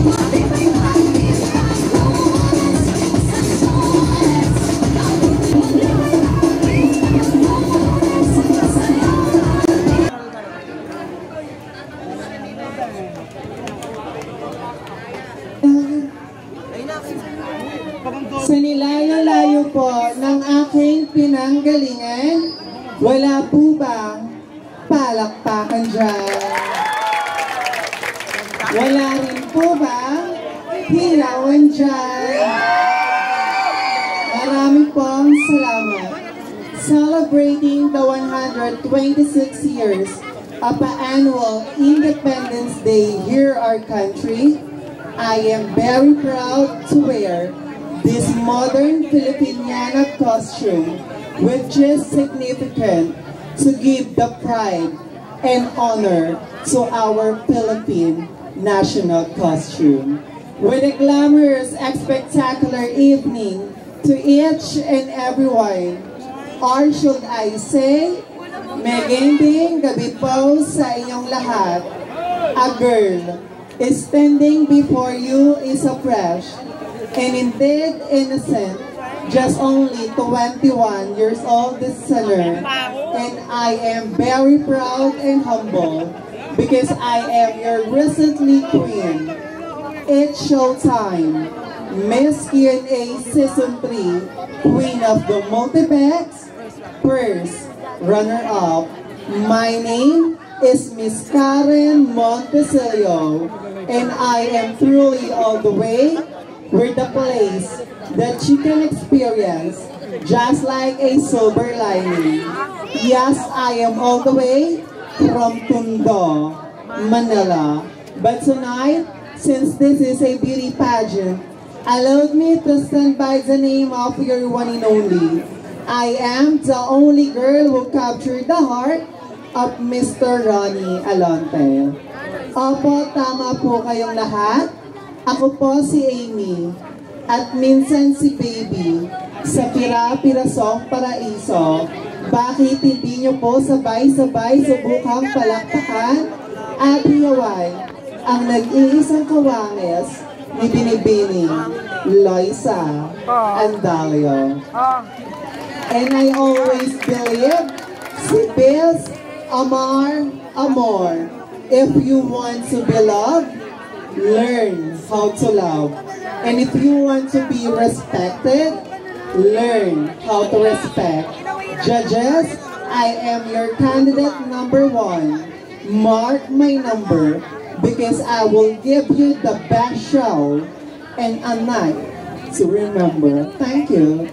Sa nilayo-layo po ng aking pinanggalingan, wala po bang palakpakan dyan? Wala rin po bang hilawan dyan? Marami pong salamat. Celebrating the 126 years of an annual Independence Day here our country, I am very proud to wear this modern Filipiniana costume, which is significant to give the pride and honor to our Philippine national costume. With a glamorous and spectacular evening to each and everyone, or should I say, magandang gabi po sa inyong lahat. A girl standing before you is a fresh and indeed innocent, just only 21 years old this summer, and I am very proud and humble because I am your recently queen. It's showtime, Miss Q&A Season 3, Queen of the Multibex, first runner-up. My name is Miss Karen Montesilio, and I am truly all the way with the place that you can experience just like a silver lining. Yes, I am all the way from Tondo, Manila. But tonight, since this is a beauty pageant, allow me to stand by the name of your one and only. I am the only girl who captured the heart of Mr. Ronnie Alonte. Opo, tama po kayong lahat. Ako po si Amy, at minsan si Baby, sa Pira-Pirasong Paraiso. Bakit hindi nyo po sabay-sabay subukang palakpakan at hiyaway ang nag-iisang kawangis ni Binibining Loisa Andalio. And I always believe, si Biz Amar Amor, if you want to be loved, learn how to love. And if you want to be respected, learn how to respect. Judges, I am your candidate number 1. Mark my number because I will give you the best show and a night to remember. Thank you.